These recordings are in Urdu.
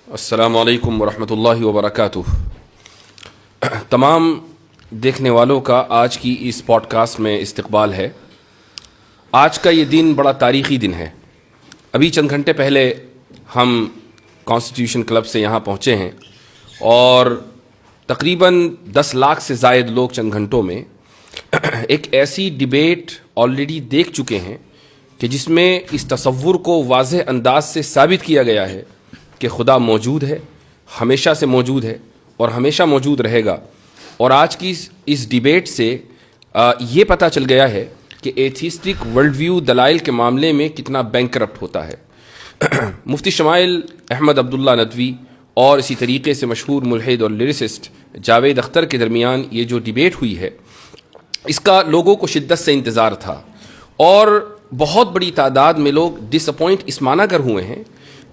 السلام علیکم ورحمۃ اللہ وبرکاتہ۔ تمام دیکھنے والوں کا آج کی اس پوڈ کاسٹ میں استقبال ہے۔ آج کا یہ دن بڑا تاریخی دن ہے۔ ابھی چند گھنٹے پہلے ہم کانسٹیٹیوشن کلب سے یہاں پہنچے ہیں اور تقریباً 10 لاکھ سے زائد لوگ چند گھنٹوں میں ایک ایسی ڈیبیٹ آلریڈی دیکھ چکے ہیں کہ جس میں اس تصور کو واضح انداز سے ثابت کیا گیا ہے کہ خدا موجود ہے، ہمیشہ سے موجود ہے اور ہمیشہ موجود رہے گا۔ اور آج کی اس ڈیبیٹ سے یہ پتہ چل گیا ہے کہ ایتھیسٹک ورلڈ ویو دلائل کے معاملے میں کتنا بینکرپٹ ہوتا ہے۔ مفتی شمائل احمد عبداللہ ندوی اور اسی طریقے سے مشہور ملحد اور لیریسسٹ جاوید اختر کے درمیان یہ جو ڈیبیٹ ہوئی ہے، اس کا لوگوں کو شدت سے انتظار تھا اور بہت بڑی تعداد میں لوگ ڈس اپوائنٹ اس معنی کر ہوئے ہیں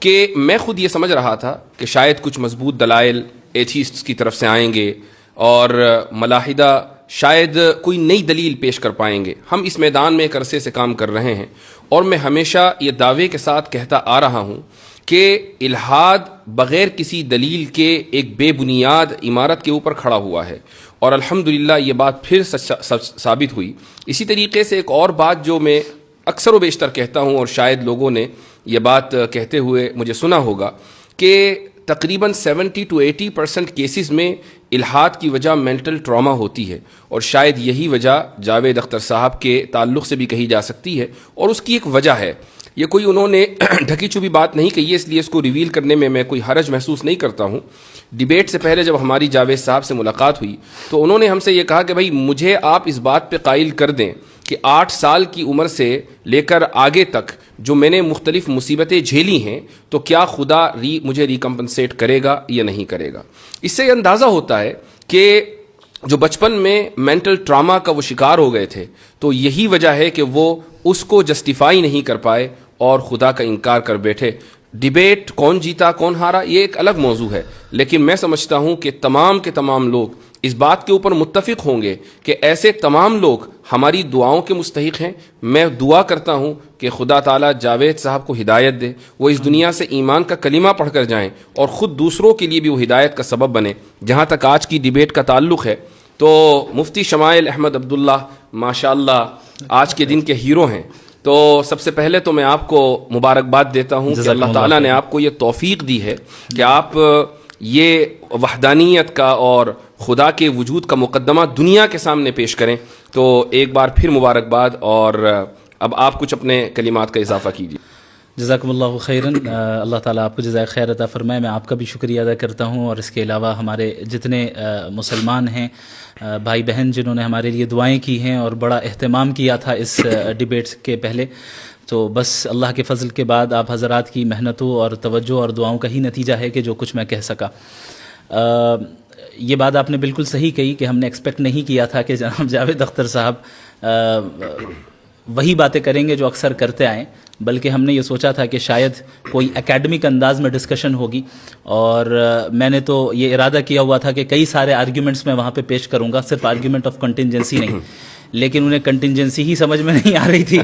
کہ میں خود یہ سمجھ رہا تھا کہ شاید کچھ مضبوط دلائل ایتھیسٹس کی طرف سے آئیں گے اور ملاحدہ شاید کوئی نئی دلیل پیش کر پائیں گے۔ ہم اس میدان میں ایک عرصے سے کام کر رہے ہیں اور میں ہمیشہ یہ دعوے کے ساتھ کہتا آ رہا ہوں کہ الحاد بغیر کسی دلیل کے ایک بے بنیاد عمارت کے اوپر کھڑا ہوا ہے، اور الحمدللہ یہ بات پھر ثابت ہوئی۔ اسی طریقے سے ایک اور بات جو میں اکثر و بیشتر کہتا ہوں اور شاید لوگوں نے یہ بات کہتے ہوئے مجھے سنا ہوگا کہ تقریباً 70 to 80% کیسز میں الحاد کی وجہ مینٹل ٹراما ہوتی ہے، اور شاید یہی وجہ جاوید اختر صاحب کے تعلق سے بھی کہی جا سکتی ہے، اور اس کی ایک وجہ ہے۔ یہ کوئی انہوں نے ڈھکی چھپی بات نہیں کہی ہے، اس لیے اس کو ریویل کرنے میں کوئی حرج محسوس نہیں کرتا ہوں۔ ڈیبیٹ سے پہلے جب ہماری جاوید صاحب سے ملاقات ہوئی تو انہوں نے ہم سے یہ کہا کہ بھائی مجھے آپ اس بات پہ قائل کر دیں کہ 8 سال کی عمر سے لے کر آگے تک جو میں نے مختلف مصیبتیں جھیلی ہیں تو کیا خدا مجھے ریکمپنسیٹ کرے گا یا نہیں کرے گا۔ اس سے یہ اندازہ ہوتا ہے کہ جو بچپن میں مینٹل ٹراما کا وہ شکار ہو گئے تھے تو یہی وجہ ہے کہ وہ اس کو جسٹیفائی نہیں کر پائے اور خدا کا انکار کر بیٹھے۔ ڈیبیٹ کون جیتا کون ہارا یہ ایک الگ موضوع ہے، لیکن میں سمجھتا ہوں کہ تمام کے تمام لوگ اس بات کے اوپر متفق ہوں گے کہ ایسے تمام لوگ ہماری دعاؤں کے مستحق ہیں۔ میں دعا کرتا ہوں کہ خدا تعالیٰ جاوید صاحب کو ہدایت دے، وہ اس دنیا سے ایمان کا کلمہ پڑھ کر جائیں اور خود دوسروں کے لیے بھی وہ ہدایت کا سبب بنے۔ جہاں تک آج کی ڈیبیٹ کا تعلق ہے تو مفتی شمائل احمد عبداللہ ماشاءاللہ آج کے دن کے ہیرو ہیں۔ تو سب سے پہلے تو میں آپ کو مبارکباد دیتا ہوں کہ اللہ تعالیٰ نے آپ کو یہ توفیق دی ہے کہ آپ یہ وحدانیت کا اور خدا کے وجود کا مقدمہ دنیا کے سامنے پیش کریں۔ تو ایک بار پھر مبارکباد، اور اب آپ کچھ اپنے کلمات کا اضافہ کیجیے۔ جزاکم اللہ خیراً، اللہ تعالیٰ آپ کو جزائے خیر عطا فرمائے۔ میں آپ کا بھی شکریہ ادا کرتا ہوں، اور اس کے علاوہ ہمارے جتنے مسلمان ہیں بھائی بہن جنہوں نے ہمارے لیے دعائیں کی ہیں اور بڑا اہتمام کیا تھا اس ڈیبیٹ کے پہلے، تو بس اللہ کے فضل کے بعد آپ حضرات کی محنتوں اور توجہ اور دعاؤں کا ہی نتیجہ ہے کہ جو کچھ میں کہہ سکا۔ یہ بات آپ نے بالکل صحیح کہی کہ ہم نے ایکسپیکٹ نہیں کیا تھا کہ جناب جاوید اختر صاحب وہی باتیں کریں گے جو اکثر کرتے آئیں، بلکہ ہم نے یہ سوچا تھا کہ شاید کوئی اکیڈمک انداز میں ڈسکشن ہوگی، اور میں نے تو یہ ارادہ کیا ہوا تھا کہ کئی سارے آرگیومنٹس میں وہاں پہ پیش کروں گا، صرف آرگیومنٹ آف کنٹینجنسی نہیں، لیکن انہیں کنٹینجنسی ہی سمجھ میں نہیں آ رہی تھی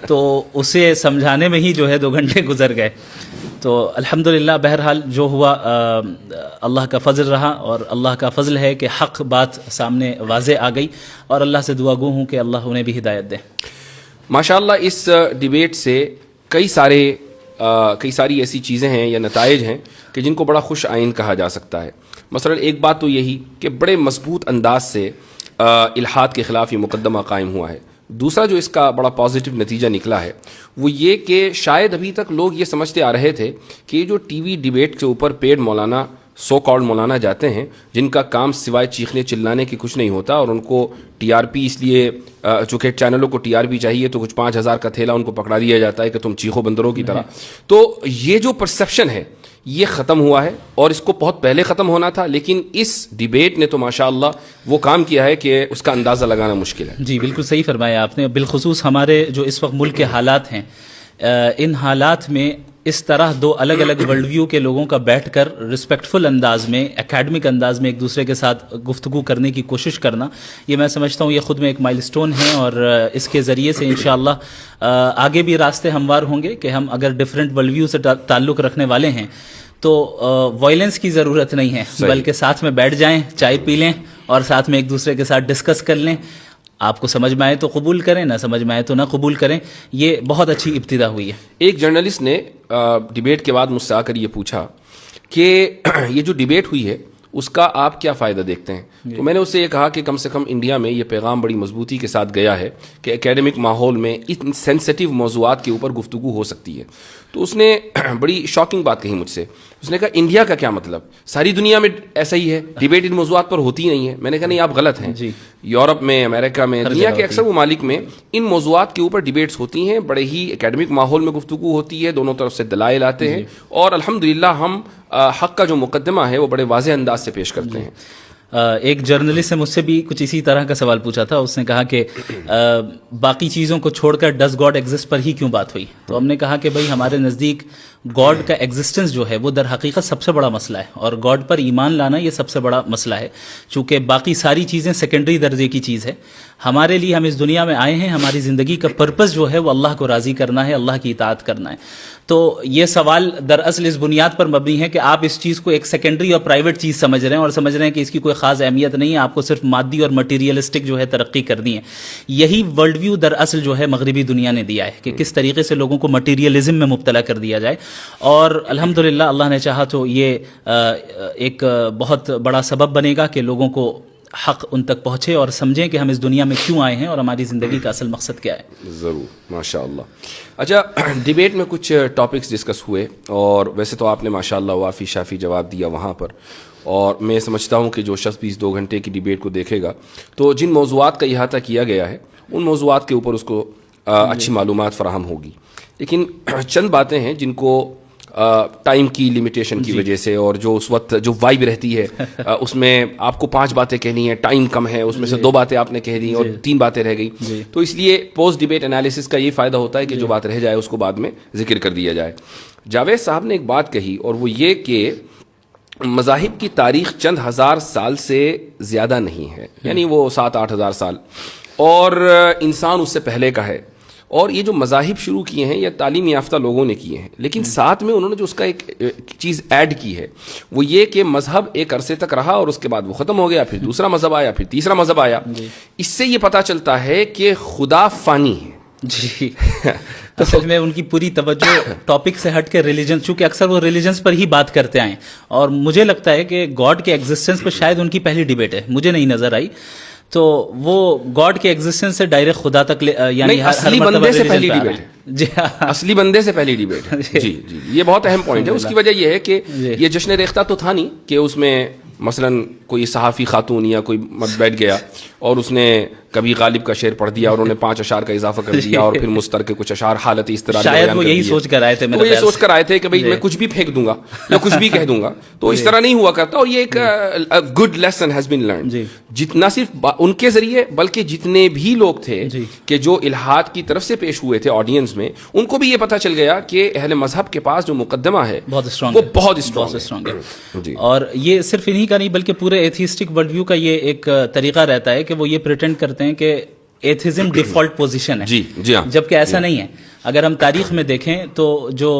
تو اسے سمجھانے میں ہی جو ہے 2 گھنٹے گزر گئے۔ تو الحمدللہ بہرحال جو ہوا اللہ کا فضل رہا، اور اللہ کا فضل ہے کہ حق بات سامنے واضح آ گئی، اور اللہ سے دعا گو ہوں کہ اللہ انہیں بھی ہدایت دے۔ ماشاءاللہ اس ڈیبیٹ سے کئی ساری ایسی چیزیں ہیں یا نتائج ہیں کہ جن کو بڑا خوش آئند کہا جا سکتا ہے۔ مثلا ایک بات تو یہی کہ بڑے مضبوط انداز سے الحاد کے خلاف یہ مقدمہ قائم ہوا ہے۔ دوسرا جو اس کا بڑا پازیٹیو نتیجہ نکلا ہے وہ یہ کہ شاید ابھی تک لوگ یہ سمجھتے آ رہے تھے کہ یہ جو ٹی وی ڈیبیٹ کے اوپر پیڈ مولانا سو کالڈ مولانا جاتے ہیں جن کا کام سوائے چیخنے چلانے کی کچھ نہیں ہوتا، اور ان کو ٹی آر پی اس لیے چونکہ چینلوں کو ٹی آر پی چاہیے تو کچھ 5,000 کا تھیلا ان کو پکڑا دیا جاتا ہے کہ تم چیخو بندروں کی طرح۔ تو یہ جو پرسیپشن ہے یہ ختم ہوا ہے، اور اس کو بہت پہلے ختم ہونا تھا، لیکن اس ڈیبیٹ نے تو ماشاءاللہ وہ کام کیا ہے کہ اس کا اندازہ لگانا مشکل ہے۔ جی بالکل صحیح فرمایا آپ نے۔ بالخصوص ہمارے جو اس وقت ملک کے حالات ہیں، ان حالات میں اس طرح 2 الگ الگ ورلڈ ویو کے لوگوں کا بیٹھ کر رسپیکٹفل انداز میں، اکیڈمک انداز میں ایک دوسرے کے ساتھ گفتگو کرنے کی کوشش کرنا، یہ میں سمجھتا ہوں یہ خود میں ایک مائل سٹون ہے، اور اس کے ذریعے سے انشاءاللہ آگے بھی راستے ہموار ہوں گے کہ ہم اگر ڈیفرنٹ ورلڈ ویو سے تعلق رکھنے والے ہیں تو وائلنس کی ضرورت نہیں ہے, بلکہ ساتھ میں بیٹھ جائیں, چائے پی لیں اور ساتھ میں ایک دوسرے کے ساتھ ڈسکس کر لیں. آپ کو سمجھ میں آئے تو قبول کریں, نہ سمجھ میں آئے تو نہ قبول کریں. یہ بہت اچھی ابتدا ہوئی ہے. ایک جرنلسٹ نے ڈیبیٹ کے بعد مجھ سے آ کر یہ پوچھا کہ یہ جو ڈیبیٹ ہوئی ہے اس کا آپ کیا فائدہ دیکھتے ہیں؟ تو میں نے اس سے یہ کہا کہ کم سے کم انڈیا میں یہ پیغام بڑی مضبوطی کے ساتھ گیا ہے کہ اکیڈمک ماحول میں ان سینسٹیو موضوعات کے اوپر گفتگو ہو سکتی ہے. تو اس نے بڑی شاکنگ بات کہی مجھ سے. اس نے کہا انڈیا کا کیا مطلب, ساری دنیا میں ایسا ہی ہے, ڈیبیٹ ان موضوعات پر ہوتی نہیں ہے. میں نے کہا نہیں, آپ غلط ہیں. یورپ میں, امریکہ میں, دنیا کے اکثر ممالک میں ان موضوعات کے اوپر ڈیبیٹس ہوتی ہیں, بڑے ہی اکیڈمک ماحول میں گفتگو ہوتی ہے, دونوں طرف سے دلائل آتے ہیں, اور الحمدللہ ہم حق کا جو مقدمہ ہے وہ بڑے واضح انداز سے پیش کرتے ہیں. ایک جرنلسٹ نے مجھ سے بھی کچھ اسی طرح کا سوال پوچھا تھا. اس نے کہا کہ باقی چیزوں کو چھوڑ کر ڈز گاڈ ایگزسٹ پر ہی کیوں بات ہوئی؟ تو ہم نے کہا کہ بھائی ہمارے نزدیک گاڈ کا ایگزسٹنس جو ہے وہ در حقیقت سب سے بڑا مسئلہ ہے, اور گاڈ پر ایمان لانا یہ سب سے بڑا مسئلہ ہے, چونکہ باقی ساری چیزیں سیکنڈری درجے کی چیز ہے. ہمارے لیے ہم اس دنیا میں آئے ہیں, ہماری زندگی کا پرپس جو ہے وہ اللہ کو راضی کرنا ہے, اللہ کی اطاعت کرنا ہے. تو یہ سوال دراصل اس بنیاد پر مبنی ہے کہ آپ اس چیز کو ایک سیکنڈری اور پرائیویٹ چیز سمجھ رہے ہیں, اور سمجھ رہے ہیں کہ اس کی کوئی خاص اہمیت نہیں ہے, آپ کو صرف مادی اور مٹیریلسٹک جو ہے ترقی کرنی ہے. یہی ورلڈ ویو دراصل جو ہے مغربی دنیا نے دیا ہے کہ کس طریقے سے لوگوں کو مٹیریلزم میں مبتلا کر دیا جائے. اور الحمدللہ اللہ نے چاہا تو یہ ایک بہت بڑا سبب بنے گا کہ لوگوں کو حق ان تک پہنچے اور سمجھیں کہ ہم اس دنیا میں کیوں آئے ہیں اور ہماری زندگی کا اصل مقصد کیا ہے. ضرور, ماشاء اللہ. اچھا, ڈیبیٹ میں کچھ ٹاپکس ڈسکس ہوئے, اور ویسے تو آپ نے ماشاء اللہ وافی شافی جواب دیا وہاں پر, اور میں سمجھتا ہوں کہ جو شخص 2 گھنٹے کی ڈیبیٹ کو دیکھے گا تو جن موضوعات کا احاطہ کیا گیا ہے ان موضوعات کے اوپر اس کو اچھی معلومات فراہم ہوگی. لیکن چند باتیں ہیں جن کو ٹائم کی لمیٹیشن کی وجہ سے, اور جو اس وقت جو وائب رہتی ہے اس میں آپ کو 5 باتیں کہنی ہیں, ٹائم کم ہے, اس میں سے 2 باتیں آپ نے کہہ دی اور 3 باتیں رہ گئی, تو اس لیے پوسٹ ڈیبیٹ انالیسس کا یہ فائدہ ہوتا ہے کہ جو بات رہ جائے اس کو بعد میں ذکر کر دیا جائے. جاوید صاحب نے ایک بات کہی, اور وہ یہ کہ مذاہب کی تاریخ چند ہزار سال سے زیادہ نہیں ہے, یعنی وہ 7-8 ہزار سال, اور انسان اس سے پہلے کا ہے. اور یہ جو مذاہب شروع کیے ہیں یہ تعلیم یافتہ لوگوں نے کیے ہیں, لیکن ساتھ میں انہوں نے جو اس کا ایک چیز ایڈ کی ہے وہ یہ کہ مذہب ایک عرصے تک رہا اور اس کے بعد وہ ختم ہو گیا, پھر دوسرا مذہب آیا, پھر تیسرا مذہب آیا. اس سے یہ پتہ چلتا ہے کہ خدا فانی ہے. جی اصل میں ان کی پوری توجہ ٹاپک سے ہٹ کے ریلیجن, چونکہ اکثر وہ ریلیجنس پر ہی بات کرتے آئیں, اور مجھے لگتا ہے کہ گاڈ کے ایگزسٹنس پہ شاید ان کی پہلی ڈیبیٹ ہے, مجھے نہیں نظر آئی. تو وہ گاڈ کے ایگزسٹنس سے ڈائریکٹ خدا تک, یعنی اصلی بندے سے پہلی ڈیبیٹ ہے. جی, اصلی بندے سے پہلی ڈیبیٹ ہے. جی جی, یہ بہت اہم پوائنٹ ہے. اس کی وجہ یہ ہے کہ یہ جشن ریختہ تو تھا نہیں کہ اس میں مثلاً کوئی صحافی خاتون یا کوئی مت بیٹھ گیا اور اس نے کبھی غالب کا شعر پڑھ دیا اور انہوں نے 5 اشعار کا اضافہ کر دیا, اور پھر مستر کے کچھ اشعار حالت اس طرح شاید وہ یہی سوچ کر آئے تھے, وہ یہ سوچ کر آئے تھے کہ بھئی میں کچھ بھی پھینک دوں گا یا کچھ بھی کہہ دوں گا, تو اس طرح نہیں ہوا کرتا. اور یہ ایک good lesson has been learned, جتنا صرف ان کے ذریعے بلکہ جتنے بھی لوگ تھے کہ جو الہاد کی طرف سے پیش ہوئے تھے آڈینس میں, ان کو بھی یہ پتہ چل گیا کہ اہل مذہب کے پاس جو مقدمہ ہے وہ بہت اسٹرانگ ہے. اور یہ صرف انہی کا نہیں بلکہ پورے ایتھیسٹک ورلڈ ویو کا یہ ایک طریقہ رہتا ہے کہ وہ یہ پریٹینڈ کرتے ہیں کہ ایتھیزم ڈیفالٹ پوزیشن ہے, جبکہ ایسا نہیں ہے. اگر ہم تاریخ میں دیکھیں تو جو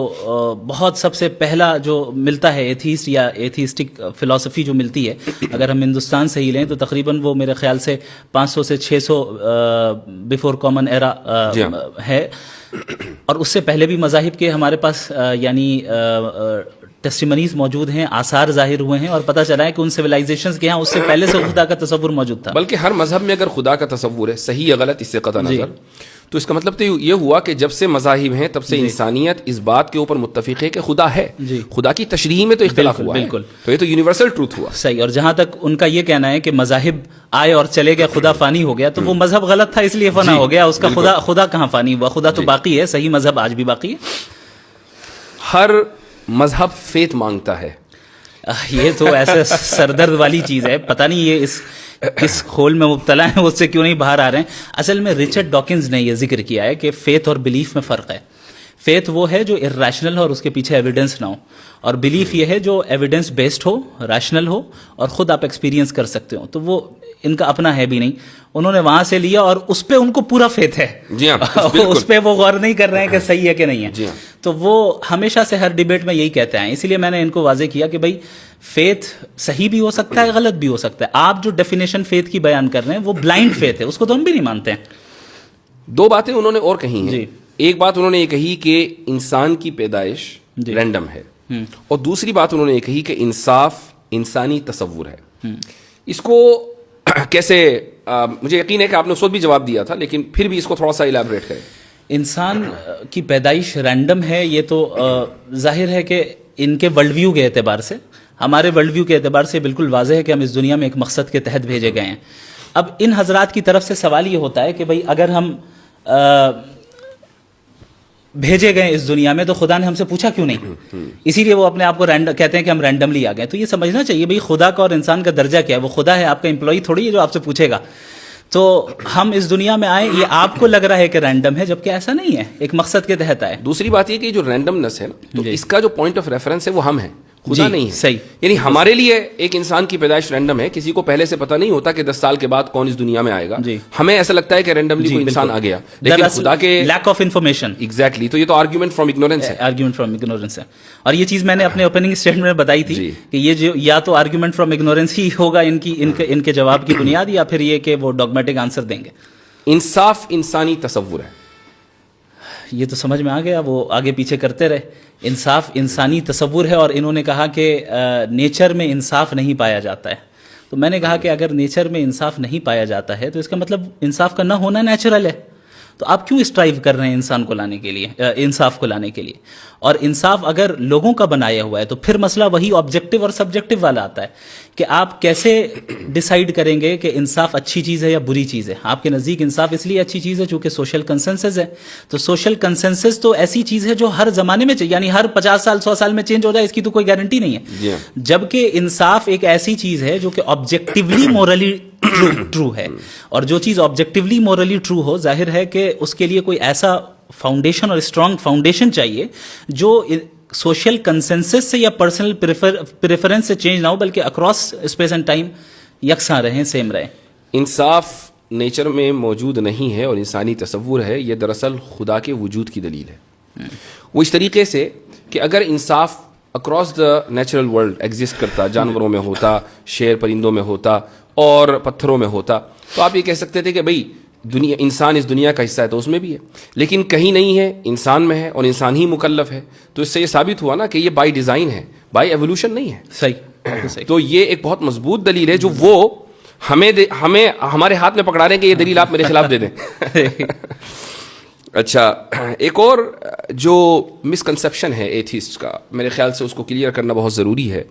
بہت سب سے پہلا جو ملتا ہے ایتھیسٹ یا ایتھیسٹک فلسفی جو ملتی ہے, اگر ہم ہندوستان سے ہی لیں تو تقریباً وہ میرے خیال سے 500 سے 600 بیفور کامن ایرا ہے, اور اس سے پہلے بھی مذاہب کے ہمارے پاس یعنی ٹیسٹیمنیز موجود ہیں, آثار ظاہر ہوئے ہیں, اور پتہ چلا ہے کہ ان سیولائزیشنز کے ہاں اس سے پہلے سے خدا کا تصور موجود تھا. بلکہ ہر مذہب میں اگر خدا کا تصور ہے, صحیح یا غلط اس سے قطع نظر, تو اس کا مطلب تو یہ ہوا کہ جب سے مذاہب ہیں تب سے انسانیت اس بات کے اوپر متفق ہے کہ خدا ہے. خدا کی تشریح میں تو اختلاف ہوا ہے, تو یہ تو یونیورسل ٹروتھ ہوا. صحیح. اور جہاں تک ان کا یہ کہنا ہے کہ مذاہب آئے اور چلے گئے, خدا فانی ہو گیا, تو وہ مذہب غلط تھا اس لیے فنا ہو گیا. اس کا خدا کہاں فانی ہوا, خدا تو باقی ہے, صحیح مذہب آج بھی باقی ہے. ہر مذہب فیت مانگتا ہے. یہ تو ایسے سردرد والی چیز ہے, پتہ نہیں یہ اس کھول میں مبتلا ہیں, اس سے کیوں نہیں باہر آ رہے ہیں. اصل میں ریچرڈ ڈاکنز نے یہ ذکر کیا ہے کہ فیتھ اور بلیف میں فرق ہے. فیتھ وہ ہے جو ارریشنل ہو اور اس کے پیچھے ایویڈنس نہ ہو, اور بلیف یہ ہے جو ایویڈنس بیسڈ ہو, ریشنل ہو, اور خود آپ ایکسپیرینس کر سکتے ہو. تو وہ ان کا اپنا ہے بھی نہیں, انہوں نے وہاں سے لیا اور اس پہ ان کو پورا فیتھ ہے. جی ہاں, اس پہ وہ غور نہیں کر رہے ہیں کہ صحیح ہے کہ نہیں ہے. جی ہاں. تو وہ ہمیشہ سے ہر ڈیبیٹ میں یہی کہتے ہیں, اسی لیے میں نے ان کو واضح کیا کہ بھائی فیتھ صحیح بھی ہو سکتا ہے, غلط بھی ہو سکتا ہے. آپ جو ڈیفینیشن فیتھ کی بیان کر رہے ہیں وہ بلائنڈ فیتھ ہے, اس کو تو ہم بھی نہیں مانتے ہیں. دو باتیں انہوں نے اور کہی ہیں. جی. ایک بات انہوں نے یہ کہی کہ انسان کی پیدائش رینڈم ہے, اور دوسری بات انہوں نے یہ کہی کہ انصاف انسانی تصور ہے. اس کو کیسے, مجھے یقین ہے کہ آپ نے اس وقت بھی جواب دیا تھا, لیکن پھر بھی اس کو تھوڑا سا الیبوریٹ کریں. انسان کی پیدائش رینڈم ہے, یہ تو ظاہر ہے کہ ان کے ورلڈ ویو کے اعتبار سے, ہمارے ورلڈ ویو کے اعتبار سے بالکل واضح ہے کہ ہم اس دنیا میں ایک مقصد کے تحت بھیجے گئے ہیں. اب ان حضرات کی طرف سے سوال یہ ہوتا ہے کہ بھئی اگر ہم بھیجے گئے اس دنیا میں تو خدا نے ہم سے پوچھا کیوں نہیں؟ اسی لیے وہ اپنے آپ کو کہتے ہیں کہ ہم رینڈملی آ گئے. تو یہ سمجھنا چاہیے بھئی خدا کا اور انسان کا درجہ کیا ہے. وہ خدا ہے, آپ کا امپلائی تھوڑی ہے جو آپ سے پوچھے گا. تو ہم اس دنیا میں آئے, یہ آپ کو لگ رہا ہے کہ رینڈم ہے, جبکہ ایسا نہیں ہے, ایک مقصد کے تحت آئے. دوسری بات یہ کہ جو رینڈمنس ہے نا, تو اس کا جو پوائنٹ آف ریفرنس ہے وہ ہم ہیں, خدا نہیں ہے. صحیح. یعنی ہمارے لیے ایک انسان کی پیدائش رینڈم ہے, کسی کو پہلے سے پتہ نہیں ہوتا کہ 10 سال کے بعد کون اس دنیا میں آئے گا. ہمیں ایسا لگتا ہے کہ رینڈملی کوئی انسان آ گیا, لیکن خدا کے لیک آف انفارمیشن. ایگزیکٹلی. تو یہ تو آرگیومنٹ فرام اگنورینس ہے. آرگیومنٹ فرام اگنورینس ہے. اور یہ چیز میں نے اپنے اوپننگ اسٹیٹمنٹ میں بتائی تھی کہ یہ جو یا تو آرگیومنٹ فرام اگنورینس ہی ہوگا ان کے جواب کی بنیاد, یا پھر یہ کہ وہ ڈوگمیٹک آنسر دیں گے. انصاف انسانی تصور ہے, یہ تو سمجھ میں آ گیا, وہ آگے پیچھے کرتے رہے. انصاف انسانی تصور ہے, اور انہوں نے کہا کہ نیچر میں انصاف نہیں پایا جاتا ہے. تو میں نے کہا کہ اگر نیچر میں انصاف نہیں پایا جاتا ہے تو اس کا مطلب انصاف کا نہ ہونا نیچرل ہے. تو آپ کیوں اسٹرائیو کر رہے ہیں انسان کو لانے کے لیے, انصاف کو لانے کے لیے؟ اور انصاف اگر لوگوں کا بنایا ہوا ہے تو پھر مسئلہ وہی آبجیکٹو اور سبجیکٹو والا آتا ہے کہ آپ کیسے ڈیسائیڈ کریں گے کہ انصاف اچھی چیز ہے یا بری چیز ہے. آپ کے نزدیک انصاف اس لیے اچھی چیز ہے چونکہ سوشل کنسنسس ہے. تو سوشل کنسنسس تو ایسی چیز ہے جو ہر زمانے میں یعنی ہر 50 سال 100 سال میں چینج ہو جائے, اس کی تو کوئی گارنٹی نہیں ہے. جبکہ انصاف ایک ایسی چیز ہے جو کہ آبجیکٹیولی مورلی ٹرو ہے, اور جو چیز آبجیکٹیولی مورلی ٹرو ہو, ظاہر ہے کہ اس کے لیے کوئی ایسا فاؤنڈیشن اور اسٹرانگ فاؤنڈیشن چاہیے جو سوشل کنسنسس سے یا پرسنل پریفرنس سے چینج نہ ہو, بلکہ اکراس اسپیس اینڈ ٹائم یکساں رہیں, سیم رہیں. انصاف نیچر میں موجود نہیں ہے اور انسانی تصور ہے, یہ دراصل خدا کے وجود کی دلیل ہے. وہ اس طریقے سے کہ اگر انصاف across the natural world exist کرتا, جانوروں میں ہوتا, شیر پرندوں میں ہوتا اور پتھروں میں ہوتا, تو آپ یہ کہہ سکتے تھے کہ بھئی دنیا, انسان اس دنیا کا حصہ ہے تو اس میں بھی ہے, لیکن کہیں نہیں ہے, انسان میں ہے اور انسان ہی مکلف ہے. تو اس سے یہ ثابت ہوا نا کہ یہ بائی ڈیزائن ہے, بائی ایوولوشن نہیں ہے. صحیح. تو یہ ایک بہت مضبوط دلیل ہے جو وہ ہمیں ہمارے ہاتھ میں پکڑا رہے ہیں کہ یہ دلیل آپ میرے خلاف دے دیں. اچھا, ایک اور جو مسکنسیپشن ہے ایتھیسٹ کا, میرے خیال سے اس کو کلیئر کرنا بہت ضروری ہے,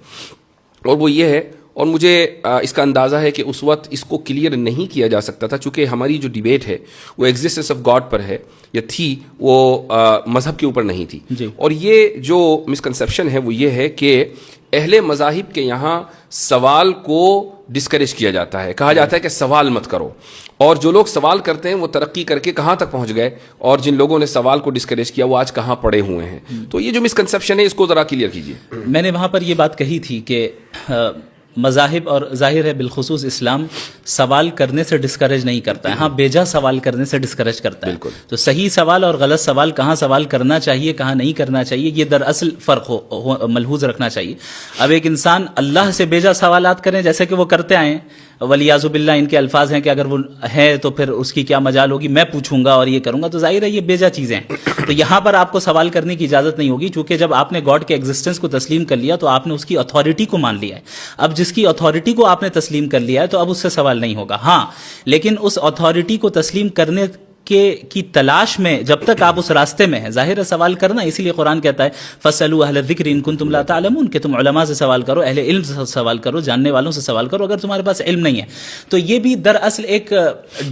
اور وہ یہ ہے, اور مجھے اس کا اندازہ ہے کہ اس وقت اس کو کلیئر نہیں کیا جا سکتا تھا چونکہ ہماری جو ڈیبیٹ ہے وہ ایگزسٹنس آف گاڈ پر ہے یا تھی, وہ مذہب کے اوپر نہیں تھی. اور یہ جو مسکنسیپشن ہے وہ یہ ہے کہ اہل مذاہب کے یہاں سوال کو ڈسکریج کیا جاتا ہے, کہا جاتا ہے کہ سوال مت کرو, اور جو لوگ سوال کرتے ہیں وہ ترقی کر کے کہاں تک پہنچ گئے, اور جن لوگوں نے سوال کو ڈسکریج کیا وہ آج کہاں پڑے ہوئے ہیں. تو یہ جو مسکنسیپشن ہے اس کو ذرا کلیئر کیجیے. میں نے وہاں پر یہ بات کہی تھی کہ مذاہب اور ظاہر ہے بالخصوص اسلام سوال کرنے سے ڈسکریج نہیں کرتا ہے, ہاں بیجا سوال کرنے سے ڈسکریج کرتا ہے. تو صحیح سوال اور غلط سوال, کہاں سوال کرنا چاہیے کہاں نہیں کرنا چاہیے, یہ دراصل فرق ملحوظ رکھنا چاہیے. اب ایک انسان اللہ سے بیجا سوالات کریں جیسے کہ وہ کرتے آئے, ولیعذ باللہ ان کے الفاظ ہیں کہ اگر وہ ہے تو پھر اس کی کیا مجال ہوگی, میں پوچھوں گا اور یہ کروں گا, تو ظاہر ہے یہ بیجا چیزیں ہیں. تو یہاں پر آپ کو سوال کرنے کی اجازت نہیں ہوگی, چونکہ جب آپ نے گاڈ کے ایگزسٹنس کو تسلیم کر لیا تو آپ نے اس کی اتھارٹی کو مان لیا ہے. اب جس کی اتھارٹی کو آپ نے تسلیم کر لیا ہے تو اب اس سے سوال نہیں ہوگا. ہاں لیکن اس اتھارٹی کو تسلیم کرنے کی تلاش میں جب تک آپ اس راستے میں ہیں, ظاہر ہے سوال کرنا, اسی لیے قرآن کہتا ہے فَاسْأَلُوا أَهْلَ الذِّكْرِ إِن كُنتُمْ لَا تَعْلَمُونَ, کہ تم علماء سے سوال کرو, اہل علم سے سوال کرو, جاننے والوں سے سوال کرو اگر تمہارے پاس علم نہیں ہے. تو یہ بھی دراصل ایک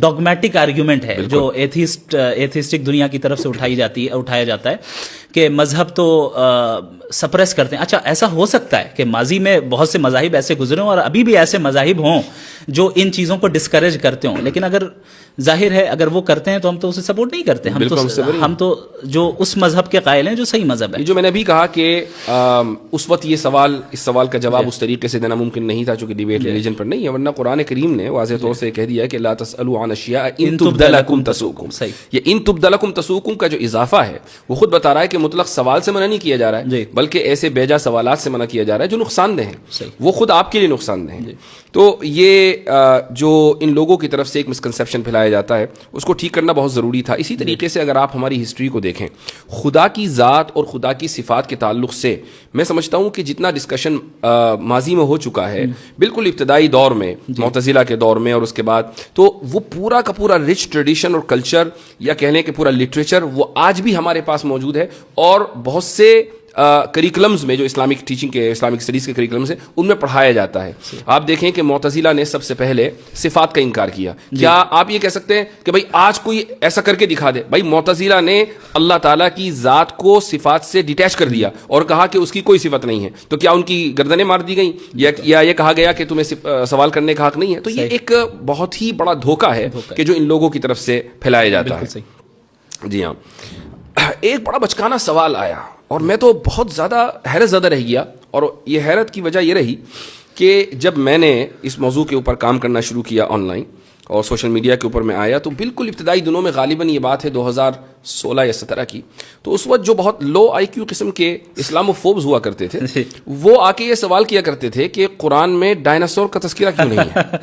ڈوگمیٹک آرگیومنٹ ہے جو ایتھیسٹک دنیا کی طرف سے اٹھایا جاتا ہے کہ مذہب تو سپریس کرتے ہیں. اچھا, ایسا ہو سکتا ہے کہ ماضی میں بہت سے مذاہب ایسے گزرے ہوں اور ابھی بھی ایسے مذاہب ہوں جو ان چیزوں کو ڈسکریج کرتے ہوں, لیکن اگر ظاہر ہے اگر وہ کرتے ہیں تو ہم تو اسے سپورٹ نہیں کرتے. ہم تو جو اس مذہب کے قائل ہیں جو صحیح مذہب ہے. جو میں نے ابھی کہا کہ اس وقت یہ اس سوال کا جواب اس طریقے سے دینا ممکن نہیں تھا چونکہ ڈیبیٹ ریلیجن پر نہیں ہے, ورنہ قرآن کریم نے واضح طور سے کہہ دیا کہ لا تسألوا عن اشیاء ان تبد لکم تسؤکم. یہ ان تبد لکم تسؤکم کا جو اضافہ ہے وہ خود بتا رہا ہے کہ مطلق سوال سے منع نہیں کیا جا رہا ہے, بلکہ ایسے بیجا سوالات سے منع کیا جا رہا ہے جو نقصان دہ ہیں, وہ خود آپ کے لیے نقصان دہ ہیں. تو یہ جو ان لوگوں کی طرف سے ایک مسکنسیپشن پھیلایا جاتا ہے اس کو ٹھیک کرنا بہت ضروری تھا. اسی طریقے سے اگر آپ ہماری ہسٹری کو دیکھیں, خدا کی ذات اور خدا کی صفات کے تعلق سے میں سمجھتا ہوں کہ جتنا ڈسکشن ماضی میں ہو چکا ہے بالکل ابتدائی دور میں معتزلہ کے دور میں اور اس کے بعد, تو وہ پورا کا پورا رچ ٹریڈیشن اور کلچر یا کہہ لیں کہ پورا لٹریچر وہ آج بھی ہمارے پاس موجود ہے. اور بہت سے کریکولمز میں جو اسلامک ٹیچنگ کے اسلامک اسٹڈیز کے کریکولمز ہیں ان میں پڑھایا جاتا ہے. آپ دیکھیں کہ معتزلہ نے سب سے پہلے صفات کا انکار کیا. کیا آپ یہ کہہ سکتے ہیں کہ بھائی آج کوئی ایسا کر کے دکھا دے؟ بھائی معتزلہ نے اللہ تعالیٰ کی ذات کو صفات سے ڈیٹیچ کر دیا اور کہا کہ اس کی کوئی صفت نہیں ہے, تو کیا ان کی گردنیں مار دی گئیں یا یہ کہا گیا کہ تمہیں سوال کرنے کا حق نہیں ہے؟ تو یہ ایک بہت ہی بڑا دھوکہ ہے کہ جو ان لوگوں کی طرف سے پھیلایا جاتا ہے. جی ہاں, ایک بڑا بچکانہ سوال آیا اور میں تو بہت زیادہ حیرت زدہ رہ گیا, اور یہ حیرت کی وجہ یہ رہی کہ جب میں نے اس موضوع کے اوپر کام کرنا شروع کیا آن لائن اور سوشل میڈیا کے اوپر میں آیا, تو بالکل ابتدائی دنوں میں غالباً یہ بات ہے 2016 یا 17 کی, تو اس وقت جو بہت لو آئی کیو قسم کے اسلامو فوبز ہوا کرتے تھے وہ آ کے یہ سوال کیا کرتے تھے کہ قرآن میں ڈائناسور کا تذکرہ کیوں نہیں ہے.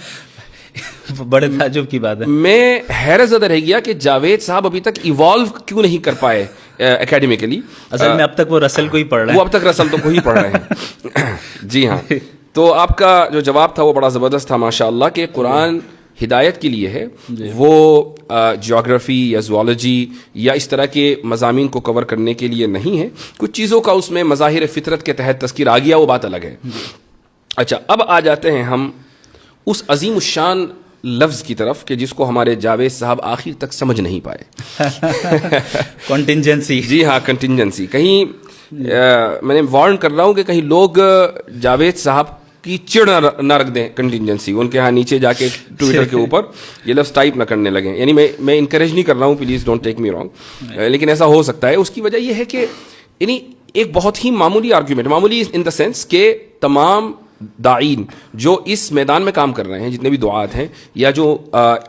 بڑے تعجب کی بات ہے. میں حیرت زدہ رہ گیا کہ جاوید صاحب ابھی تک ایوالو کیوں نہیں کر پائے اکیڈمیکلی. اصل میں اب تک وہ رسل کو ہی پڑھ رہے ہیں. وہ اب تک رسل تو کو ہی پڑھ رہے ہیں. جی ہاں, تو آپ کا جو جواب تھا وہ بڑا زبردست تھا ماشاء اللہ, کہ قرآن ہدایت کے لیے ہے, وہ جیوگرافی یا زوالوجی یا اس طرح کے مضامین کو کور کرنے کے لیے نہیں ہے. کچھ چیزوں کا اس میں مظاہر فطرت کے تحت تذکر آ گیا, وہ بات الگ ہے. اچھا, اب آ جاتے ہیں ہم اس عظیم الشان لفظ کی طرف کہ جس کو ہمارے جاوید صاحب آخر تک سمجھ نہیں پائے. کنٹینجنسی. جی ہاں, کنٹینجنسی. کہیں میں نے وارن کر رہا ہوں کہ کہیں لوگ جاوید صاحب کی چڑ نہ رکھ دیں کنٹینجنسی, ان کے ہاں نیچے جا کے ٹویٹر کے اوپر یہ لفظ ٹائپ نہ کرنے لگیں. یعنی میں انکریج نہیں کر رہا ہوں, please don't take me wrong, لیکن ایسا ہو سکتا ہے. اس کی وجہ یہ ہے کہ یعنی ایک بہت ہی معمولی آرگیومنٹ, معمولی ان دا سینس کہ تمام داعین جو اس میدان میں کام کر رہے ہیں, جتنے بھی دعات ہیں یا جو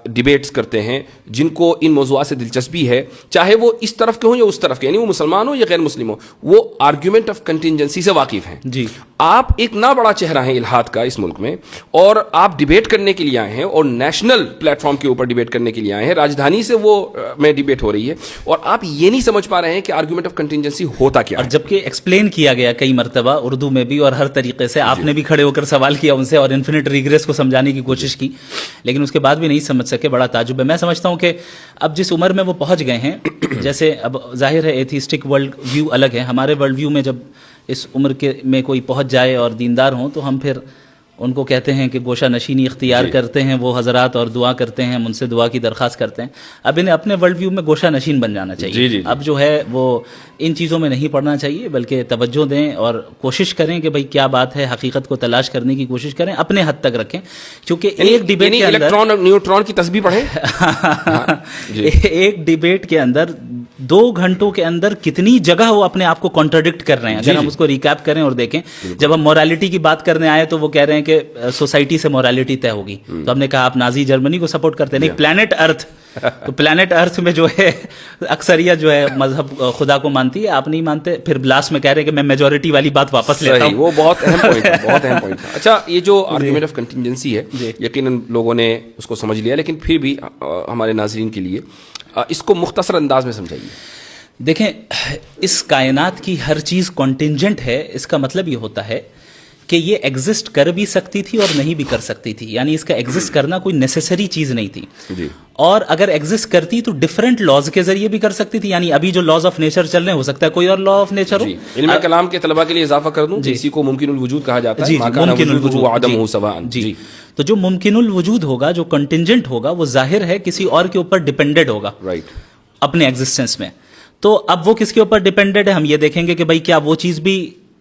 ڈیبیٹس کرتے ہیں, جن کو ان موضوعات سے دلچسپی ہے, چاہے وہ اس طرف کے ہوں یا اس طرف کے, یعنی وہ مسلمان ہو یا غیر مسلم ہو, وہ آرگیومنٹ آف کنٹینجنسی سے واقف ہیں. جی, آپ ایک نہ بڑا چہرہ ہیں الہاد کا اس ملک میں, اور آپ ڈیبیٹ کرنے کے لیے آئے ہیں اور نیشنل پلیٹ فارم کے اوپر ڈیبیٹ کرنے کے لیے آئے ہیں. راجدھانی سے وہ میں ڈیبیٹ ہو رہی ہے اور آپ یہ نہیں سمجھ پا رہے ہیں کہ آرگیومنٹ آف کنٹینجنسی ہوتا کیا ہے. اور جبکہ ایکسپلین کیا گیا کئی مرتبہ اردو میں بھی اور ہر طریقے سے, آپ نے بھی کھڑے ہو کر سوال کیا ان سے اور انفینٹ ریگریس کو سمجھانے کی کوشش کی, لیکن اس کے بعد بھی نہیں سمجھ سکے. بڑا تعجب ہے. میں سمجھتا ہوں کہ اب جس عمر میں وہ پہنچ گئے ہیں, جیسے اب ظاہر ہے ایتھیسٹک ورلڈ ویو الگ ہے, ہمارے ورلڈ ویو میں جب اس عمر کے میں کوئی پہنچ جائے اور دیندار ہوں تو ہم پھر ان کو کہتے ہیں کہ گوشہ نشینی اختیار کرتے ہیں وہ حضرات اور دعا کرتے ہیں, ان سے دعا کی درخواست کرتے ہیں. اب انہیں اپنے ورلڈ ویو میں گوشہ نشین بن جانا چاہیے. اب جو ہے وہ ان چیزوں میں نہیں پڑنا چاہیے, بلکہ توجہ دیں اور کوشش کریں کہ بھئی کیا بات ہے, حقیقت کو تلاش کرنے کی کوشش کریں, اپنے حد تک رکھیں. کیونکہ ایک ڈیبیٹ کے اندر الیکٹران اور نیوٹران کی تسبیح پڑھیں. ایک ڈیبیٹ کے اندر 2 گھنٹوں کے اندر کتنی جگہ وہ اپنے آپ کو کانٹرڈکٹ کر رہے ہیں. اگر ہم اس کو ریکیپ کریں اور دیکھیں, جب ہم مورالٹی کی بات کرنے آئے تو وہ کہہ رہے ہیں کہ سوسائٹی سے مورالٹی طے ہوگی, تو ہم نے کہا آپ نازی جرمنی کو سپورٹ کرتے ہیں. نہیں, پلانٹ ارتھ, تو پلانٹ ارتھ میں جو ہے اکثریت جو ہے مذہب خدا کو مانتی ہے, آپ نہیں مانتے. پھر لاسٹ میں کہہ رہے ہیں کہ میں میجورٹی والی بات واپس لیتا ہوں. وہ بہت اہم پوائنٹ ہے, بہت اہم پوائنٹ ہے. اچھا, یہ جو آرگیومنٹ آف کنٹینجنسی ہے یقیناً لوگوں نے اس کو سمجھ لیا, لیکن پھر بھی ہمارے ناظرین کے لیے اس کو مختصر انداز میں سمجھائیے. دیکھیں, اس کائنات کی ہر چیز کنٹینجنٹ ہے. اس کا مطلب یہ ہوتا ہے کہ یہ ایگزسٹ کر بھی سکتی تھی اور نہیں بھی کر سکتی تھی, یعنی اس کا ایگزسٹ کرنا کوئی نیسیسری چیز نہیں تھی. اور اگر ایگزسٹ کرتی تو ڈفرینٹ لاز کے ذریعے بھی کر سکتی تھی. یعنی ابھی جو لاز آف نیچر چل رہے ہیں, ہو سکتا ہے کوئی اور لا آف نیچر ہو. علم کلام کے طلباء کے لیے اضافہ کر دوں, اسی کو ممکن الوجود کہا جاتا ہے. ممکن الوجود وعدمہ سواء. جی, تو جو ممکن الوجود ہوگا, جو کنٹینجنٹ ہوگا, وہ ظاہر ہے کسی اور کے اوپر ڈیپینڈڈ ہوگا اپنے ایگزسٹنس میں. تو اب وہ کس کے اوپر ڈیپینڈڈ ہے, ہم یہ دیکھیں گے کہ بھئی کیا وہ چیز بھی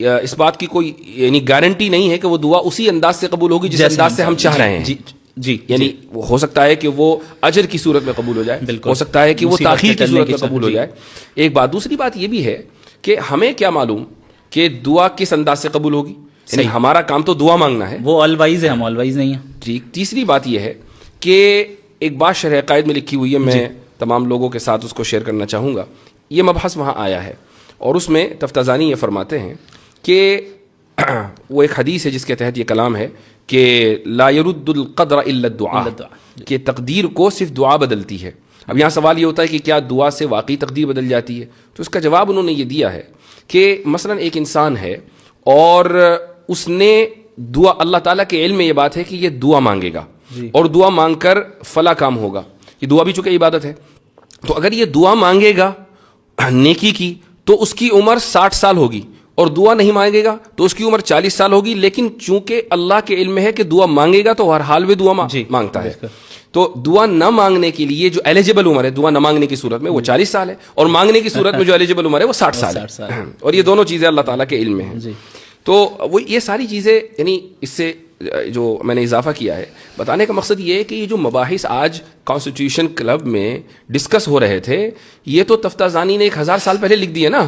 اس بات کی کوئی یعنی گارنٹی نہیں ہے کہ وہ دعا اسی انداز سے قبول ہوگی جس انداز سے ہم چاہ رہے ہیں. جی یعنی ہو سکتا ہے کہ وہ اجر کی صورت میں قبول ہو جائے, ہو سکتا ہے کہ وہ تاخیر کی صورت میں قبول ہو جائے. ایک بات. دوسری بات یہ بھی ہے کہ ہمیں کیا معلوم کہ دعا کس انداز سے قبول ہوگی. یعنی ہمارا کام تو دعا مانگنا ہے, وہ آل وائز ہے, ہم آل وائز نہیں ہیں. جی. تیسری بات یہ ہے کہ ایک بات شرح عقائد میں لکھی ہوئی ہے, میں تمام لوگوں کے ساتھ اس کو شیئر کرنا چاہوں گا. یہ مبحث وہاں آیا ہے اور اس میں تفتازانی یہ فرماتے ہیں کہ وہ ایک حدیث ہے جس کے تحت یہ کلام ہے کہ لا يرد القدر الا الدعاء, کہ تقدیر کو صرف دعا بدلتی ہے. اب یہاں سوال یہ ہوتا ہے کہ کیا دعا سے واقعی تقدیر بدل جاتی ہے؟ تو اس کا جواب انہوں نے یہ دیا ہے کہ مثلا ایک انسان ہے اور اس نے دعا, اللہ تعالیٰ کے علم میں یہ بات ہے کہ یہ دعا مانگے گا اور دعا مانگ کر فلاں کام ہوگا. یہ دعا بھی چونکہ عبادت ہے, تو اگر یہ دعا مانگے گا نیکی کی تو اس کی عمر 60 سال ہوگی, اور دعا نہیں مانگے گا تو اس کی عمر 40 سال ہوگی. لیکن چونکہ اللہ کے علم میں ہے کہ دعا مانگے گا تو ہر حال میں دعا مانگتا ہے, تو دعا نہ مانگنے کے لیے جو ایلیجیبل عمر ہے دعا نہ مانگنے کی صورت میں وہ 40 سال ہے, اور مانگنے کی صورت میں جو ایلیجیبل عمر ہے وہ 60 سال ہے. اور یہ دونوں چیزیں اللہ تعالیٰ کے علم میں ہیں. تو وہ یہ ساری چیزیں, یعنی اس سے جو میں نے اضافہ کیا ہے بتانے کا مقصد یہ ہے کہ یہ جو مباحث آج کانسٹیٹیوشن کلب میں ڈسکس ہو رہے تھے, یہ تو تفتازانی نے 1000 سال پہلے لکھ دیے نا.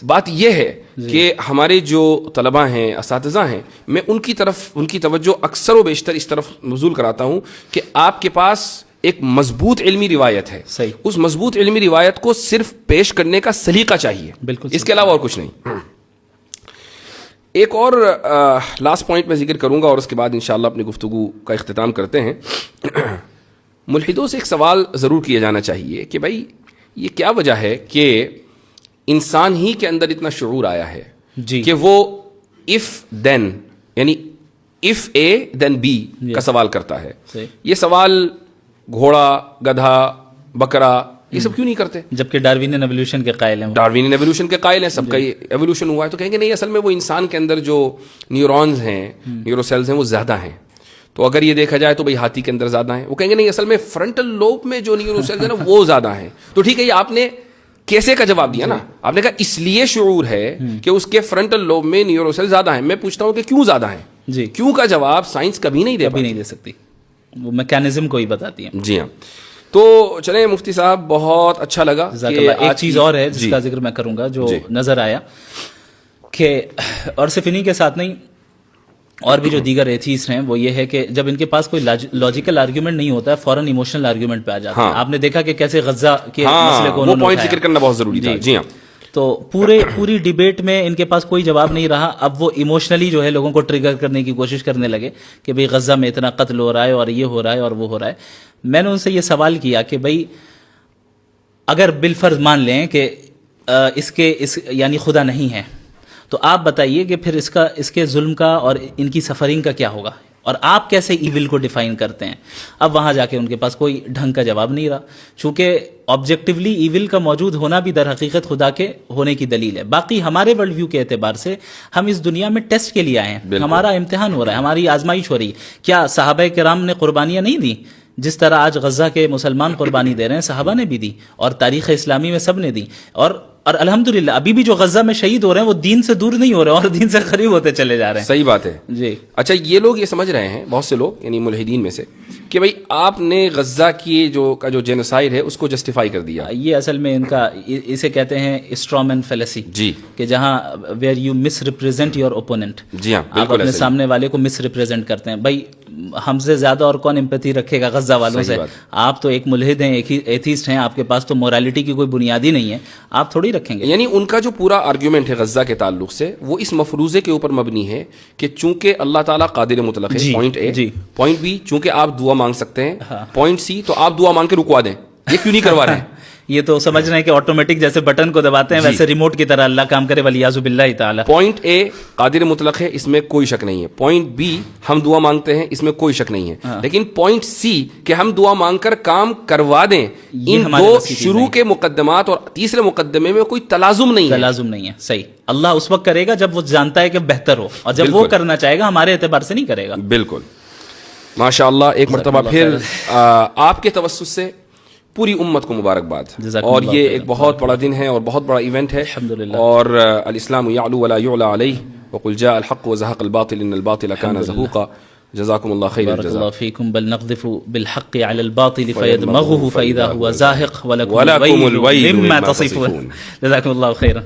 بات یہ ہے کہ ہمارے جو طلباء ہیں, اساتذہ ہیں, میں ان کی طرف ان کی توجہ اکثر و بیشتر اس طرف مبذول کراتا ہوں کہ آپ کے پاس ایک مضبوط علمی روایت ہے, اس مضبوط علمی روایت کو صرف پیش کرنے کا سلیقہ چاہیے, بالکل, اس کے علاوہ اور کچھ نہیں. ایک اور لاسٹ پوائنٹ میں ذکر کروں گا اور اس کے بعد انشاءاللہ اپنی گفتگو کا اختتام کرتے ہیں. ملحدوں سے ایک سوال ضرور کیا جانا چاہیے کہ بھائی یہ کیا وجہ ہے کہ انسان ہی کے اندر اتنا شعور آیا ہے کہ وہ if then یعنی if A then B کا سوال کرتا ہے. یہ سوال گھوڑا, گدھا, بکرا یہ سب کیوں نہیں کرتے؟ جبکہ ڈاروینین ایوولوشن کے قائل ہیں, ڈاروینین ایوولوشن کے قائل ہیں, سب کا ایوولوشن ہوا ہے. تو کہیں گے نہیں, اصل میں وہ انسان کے اندر جو نیورونز ہیں, نیورو سیلز ہیں, وہ زیادہ ہیں. تو اگر یہ دیکھا جائے تو بھئی ہاتھی کے اندر زیادہ ہیں. وہ کہیں گے نہیں, اصل میں فرنٹل لوب میں جو نیورو سیلز ہیں نا وہ زیادہ ہیں. تو ٹھیک ہے, یہ آپ نے کیسے کا جواب دیا نا, آپ نے کہا اس لیے شعور ہے کہ اس کے فرنٹل لوب میں نیورو سیل زیادہ ہیں. میں پوچھتا ہوں کہ کیوں زیادہ ہیں؟ جی, کیوں کا جواب سائنس کبھی نہیں دے سکتی, وہ میکینزم کو ہی بتاتی ہے. جی ہاں. تو چلیں مفتی صاحب, بہت اچھا لگا. ایک چیز اور ہے جس کا ذکر میں کروں گا جو نظر آیا کہ, اور صرف انہی کے ساتھ نہیں اور بھی جو دیگر ایتھیسٹ ہیں, وہ یہ ہے کہ جب ان کے پاس کوئی لاجیکل آرگیومنٹ نہیں ہوتا ہے فوراً ایموشنل آرگیومنٹ پہ آ جاتے ہیں. آپ نے دیکھا کہ کیسے غزہ کے مسئلے کو وہ پوائنٹ ذکر کرنا بہت ضروری تھا. جی ہاں. تو پوری ڈیبیٹ میں ان کے پاس کوئی جواب نہیں رہا. اب وہ ایموشنلی جو ہے لوگوں کو ٹریگر کرنے کی کوشش کرنے لگے کہ بھئی غزہ میں اتنا قتل ہو رہا ہے اور یہ ہو رہا ہے اور وہ ہو رہا ہے. میں نے ان سے یہ سوال کیا کہ بھئی اگر بالفرض مان لیں کہ یعنی خدا نہیں ہے, تو آپ بتائیے کہ پھر اس کے ظلم کا اور ان کی سفرنگ کا کیا ہوگا, اور آپ کیسے ایول کو ڈیفائن کرتے ہیں؟ اب وہاں جا کے ان کے پاس کوئی ڈھنگ کا جواب نہیں رہا, چونکہ آبجیکٹیولی ایول کا موجود ہونا بھی در حقیقت خدا کے ہونے کی دلیل ہے. باقی ہمارے ورلڈ ویو کے اعتبار سے ہم اس دنیا میں ٹیسٹ کے لیے آئے ہیں, ہمارا امتحان ہو رہا ہے, ہماری آزمائش ہو رہی ہے. کیا صحابہ کرام نے قربانیاں نہیں دی؟ جس طرح آج غزہ کے مسلمان قربانی دے رہے ہیں, صحابہ نے بھی دی, اور تاریخ اسلامی میں سب نے دی. اور الحمدللہ ابھی بھی جو غزہ میں شہید ہو رہے ہیں وہ دین سے دور نہیں ہو رہے ہیں اور دین سے قریب ہوتے چلے جا رہے ہیں. صحیح بات ہے. جی. اچھا, یہ لوگ یہ سمجھ رہے ہیں, بہت سے لوگ یعنی ملحدین میں سے, کہ بھئی آپ نے غزہ کی جو جینوسائیڈ ہے اس کو جسٹیفائی کر دیا. یہ اصل میں ان کا اسے کہتے ہیں اسٹرامین فیلیسی. جی. کہ جہاں where you must represent your opponent. جی ہاں, آپ اپنے سامنے والے کو مس ریپرزینٹ کرتے ہیں. بھائی ہم سے زیادہ اور کون امپیتھی رکھے گا غزہ والوں سے؟ آپ تو ایک ملحد ہیں, ایک ایتھیسٹ ہیں, آپ کے پاس تو مورالٹی کی کوئی بنیاد ہی نہیں ہے, آپ تھوڑی رکھیں گے. یعنی ان کا جو پورا آرگیومنٹ ہے غزہ کے تعلق سے وہ اس مفروضے کے اوپر مبنی ہے کہ چونکہ اللہ تعالیٰ قادر مطلق ہے, پوائنٹ اے. پوائنٹ بی, چونکہ آپ دعا مانگ سکتے ہیں. پوائنٹ سی, تو آپ دعا مانگ کے رکوا دیں. یہ کیوں نہیں کروا رہے ہیں؟ یہ تو سمجھ رہے ہیں کہ آٹومیٹک جیسے بٹن کو دباتے ہیں ویسے ریموٹ کی طرح اللہ کام کرے, ولیعوذ باللہ تعالی. پوائنٹ اے قادر مطلق ہے, اس میں کوئی شک نہیں ہے. پوائنٹ بی ہم دعا مانگتے ہیں, اس میں کوئی شک نہیں ہے. لیکن پوائنٹ سی کہ ہم دعا مانگ کر کام کروا دیں, ان دو شروع کے مقدمات اور تیسرے مقدمے میں کوئی تلازم نہیں ہے. صحیح. اللہ اس وقت کرے گا جب وہ جانتا ہے کہ بہتر ہو, اور جب وہ کرنا چاہے گا ہمارے اعتبار سے نہیں کرے گا. بالکل. ماشاء اللہ. ایک مرتبہ پھر آپ کے توسط سے پوری امت کو مبارکباد. جزاکم اور اللہ یہ خیرا. ایک بہت بڑا دن ہے اور بہت بڑا ایونٹ ہے. الحمدللہ. اور الاسلام یعلو ولا یعلی علیہ وقل جاء الحق وزهق الباطل ان الباطل كان زهوقا. جزاكم الله خير بارك الجزاء. الله فيكم. بل نقذف بالحق على الباطل فيدمغه فإذا هو زاهق ولكم الويل الويل مما تصفون. جزاكم الله خيرا.